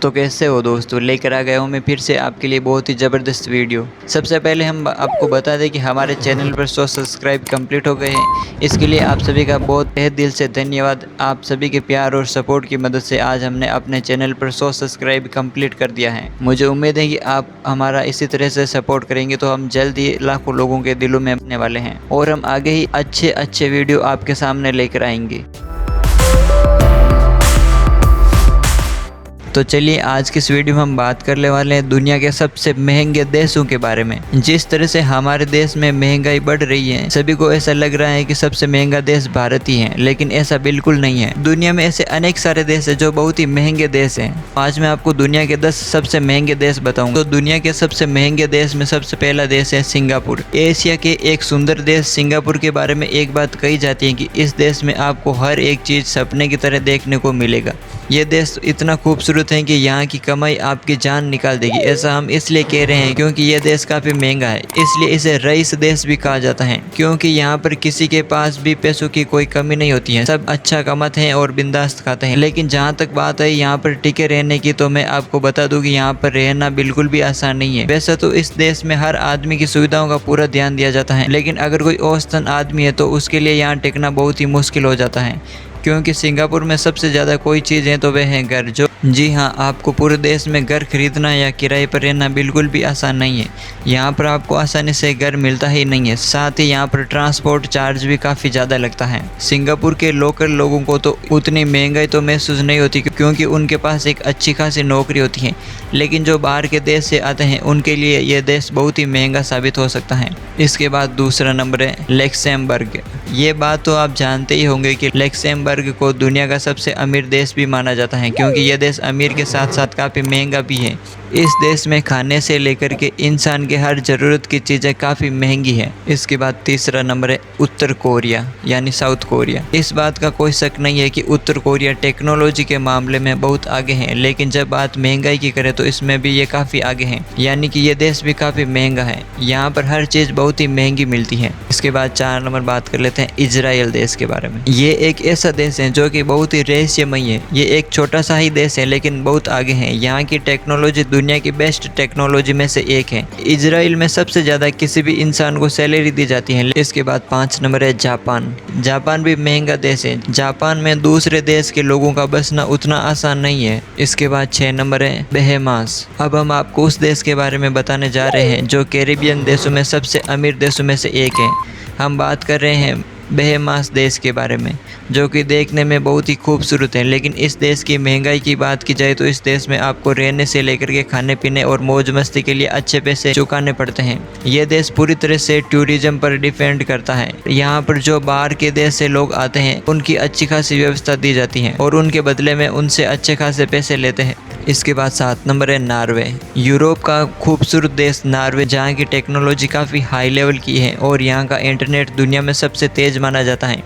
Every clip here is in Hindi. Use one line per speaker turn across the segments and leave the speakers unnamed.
तो कैसे हो दोस्तों, लेकर आ गया हूँ मैं फिर से आपके लिए बहुत ही ज़बरदस्त वीडियो। सबसे पहले हम आपको बता दें कि हमारे चैनल पर 100 सब्सक्राइब कंप्लीट हो गए हैं। इसके लिए आप सभी का बहुत तहे दिल से धन्यवाद। आप सभी के प्यार और सपोर्ट की मदद से आज हमने अपने चैनल पर 100 सब्सक्राइब कंप्लीट कर दिया है। मुझे उम्मीद है कि आप हमारा इसी तरह से सपोर्ट करेंगे तो हम जल्द ही लाखों लोगों के दिलों में अपने वाले हैं और हम आगे ही अच्छे वीडियो आपके सामने लेकर आएंगे। तो चलिए आज की इस वीडियो में हम बात करने वाले हैं दुनिया के सबसे महंगे देशों के बारे में। जिस तरह से हमारे देश में महंगाई बढ़ रही है, सभी को ऐसा लग रहा है कि सबसे महंगा देश भारत ही है, लेकिन ऐसा बिल्कुल नहीं है। दुनिया में ऐसे अनेक सारे देश हैं जो बहुत ही महंगे देश हैं। आज मैं आपको दुनिया के 10 सबसे महंगे देश बताऊंगा। तो दुनिया के सबसे महंगे देश में सबसे पहला देश है सिंगापुर। एशिया के एक सुंदर देश सिंगापुर के बारे में एक बात कही जाती है कि इस देश में आपको हर एक चीज सपने की तरह देखने को मिलेगा। यह देश इतना खूबसूरत है कि यहाँ की कमाई आपकी जान निकाल देगी। ऐसा हम इसलिए कह रहे हैं क्योंकि यह देश काफ़ी महंगा है, इसलिए इसे रईस देश भी कहा जाता है, क्योंकि यहाँ पर किसी के पास भी पैसों की कोई कमी नहीं होती है। सब अच्छा कमाते हैं और बिंदास खाते हैं। लेकिन जहाँ तक बात है यहाँ पर टिके रहने की, तो मैं आपको बता दूँ कि यहाँ पर रहना बिल्कुल भी आसान नहीं है। वैसे तो इस देश में हर आदमी की सुविधाओं का पूरा ध्यान दिया जाता है, लेकिन अगर कोई औसतन आदमी है तो उसके लिए यहाँ टिकना बहुत ही मुश्किल हो जाता है, क्योंकि सिंगापुर में सबसे ज़्यादा कोई चीज़ है तो वह है घर। जी हाँ, आपको पूरे देश में घर खरीदना या किराए पर रहना बिल्कुल भी आसान नहीं है। यहाँ पर आपको आसानी से घर मिलता ही नहीं है। साथ ही यहाँ पर ट्रांसपोर्ट चार्ज भी काफ़ी ज़्यादा लगता है। सिंगापुर के लोकल लोगों को तो उतनी महंगाई तो महसूस नहीं होती, क्योंकि उनके पास एक अच्छी खासी नौकरी होती है। लेकिन जो बाहर के देश से आते हैं उनके लिए यह देश बहुत ही महंगा साबित हो सकता है। इसके बाद दूसरा नंबर है लक्सेमबर्ग। ये बात तो आप जानते ही होंगे कि लक्सेमबर्ग को दुनिया का सबसे अमीर देश भी माना जाता है, क्योंकि यह देश अमीर के साथ साथ काफ़ी महंगा भी है। इस देश में खाने से लेकर के इंसान के हर ज़रूरत की चीज़ें काफ़ी महंगी है। इसके बाद तीसरा नंबर है उत्तर कोरिया यानी साउथ कोरिया। इस बात का कोई शक नहीं है कि उत्तर कोरिया टेक्नोलॉजी के मामले में बहुत आगे है, लेकिन जब बात महंगाई की करें तो इसमें भी ये काफ़ी आगे हैं, यानी कि ये देश भी काफ़ी महंगा है। यहाँ पर हर चीज़ बहुत ही महंगी मिलती है। इसके बाद 4 नंबर बात कर लेते हैं इजराइल देश के बारे में। ये एक ऐसा देश है जो कि बहुत ही रहस्यमय है। ये एक छोटा सा ही देश है, लेकिन बहुत आगे है। यहाँ की टेक्नोलॉजी दुनिया की बेस्ट टेक्नोलॉजी में से एक है। इजराइल में सबसे ज़्यादा किसी भी इंसान को सैलरी दी जाती है। इसके बाद 5 नंबर है जापान। जापान भी महंगा देश है। जापान में दूसरे देश के लोगों का बसना उतना आसान नहीं है। इसके बाद 6 नंबर है बहेमास। अब हम आपको उस देश के बारे में बताने जा रहे हैं जो कैरिबियन देशों में सबसे अमीर देशों में से एक है। हम बात कर रहे हैं बहेमास देश के बारे में, जो कि देखने में बहुत ही खूबसूरत है। लेकिन इस देश की महंगाई की बात की जाए तो इस देश में आपको रहने से लेकर के खाने पीने और मौज मस्ती के लिए अच्छे पैसे चुकाने पड़ते हैं। यह देश पूरी तरह से टूरिज्म पर डिपेंड करता है। यहाँ पर जो बाहर के देश से लोग आते हैं उनकी अच्छी खासी व्यवस्था दी जाती है और उनके बदले में उनसे अच्छे खासे पैसे लेते हैं। इसके बाद 7 नंबर है नॉर्वे। यूरोप का खूबसूरत देश नॉर्वे, जहाँ की टेक्नोलॉजी काफ़ी हाई लेवल की है और यहाँ का इंटरनेट दुनिया में सबसे तेज़ माना जाता है,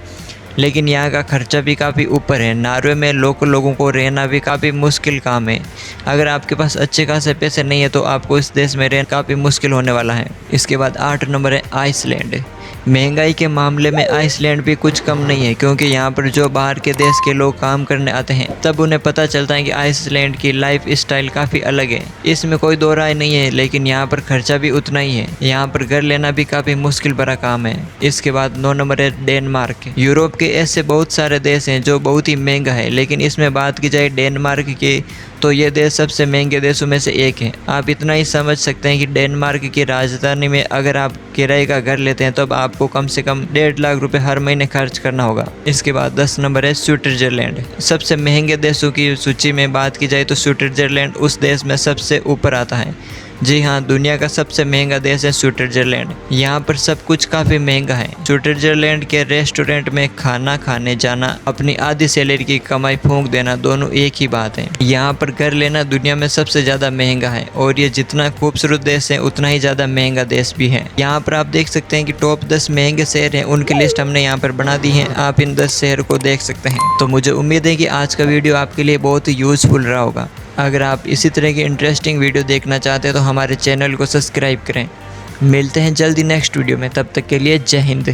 लेकिन यहाँ का खर्चा भी काफ़ी ऊपर है। नॉर्वे में लोकल लोगों को रहना भी काफ़ी मुश्किल काम है। अगर आपके पास अच्छे खासे पैसे नहीं है तो आपको इस देश में रहना काफ़ी मुश्किल होने वाला है। इसके बाद 8 नंबर है आइसलैंड। महंगाई के मामले में आइसलैंड भी कुछ कम नहीं है, क्योंकि यहाँ पर जो बाहर के देश के लोग काम करने आते हैं तब उन्हें पता चलता है कि आइसलैंड की लाइफ स्टाइल काफ़ी अलग है। इसमें कोई दो राय नहीं है, लेकिन यहाँ पर खर्चा भी उतना ही है। यहाँ पर घर लेना भी काफ़ी मुश्किल भरा काम है। इसके बाद 9 नंबर है डेनमार्क। यूरोप के ऐसे बहुत सारे देश हैं जो बहुत ही महंगा है, लेकिन इसमें बात की जाए डेनमार्क की तो ये देश सबसे महंगे देशों में से एक है। आप इतना ही समझ सकते हैं कि डेनमार्क की राजधानी में अगर आप किराए का घर लेते हैं तब आपको कम से कम 1.5 लाख रुपए हर महीने खर्च करना होगा। इसके बाद 10 नंबर है स्विट्जरलैंड। सबसे महंगे देशों की सूची में बात की जाए तो स्विट्जरलैंड उस देश में सबसे ऊपर आता है। जी हाँ, दुनिया का सबसे महंगा देश है स्विट्जरलैंड। यहाँ पर सब कुछ काफ़ी महंगा है। स्विट्जरलैंड के रेस्टोरेंट में खाना खाने जाना, अपनी आधी सैलरी की कमाई फूंक देना, दोनों एक ही बात है। यहाँ पर घर लेना दुनिया में सबसे ज़्यादा महंगा है और ये जितना खूबसूरत देश है उतना ही ज़्यादा महंगा देश भी है। यहाँ पर आप देख सकते हैं कि टॉप 10 महंगे शहर हैं, उनकी लिस्ट हमने यहाँ पर बना दी है। आप इन 10 शहर को देख सकते हैं। तो मुझे उम्मीद है कि आज का वीडियो आपके लिए बहुत ही यूज़फुल रहा होगा। अगर आप इसी तरह की इंटरेस्टिंग वीडियो देखना चाहते हैं तो हमारे चैनल को सब्सक्राइब करें। मिलते हैं जल्दी नेक्स्ट वीडियो में, तब तक के लिए जय हिंद।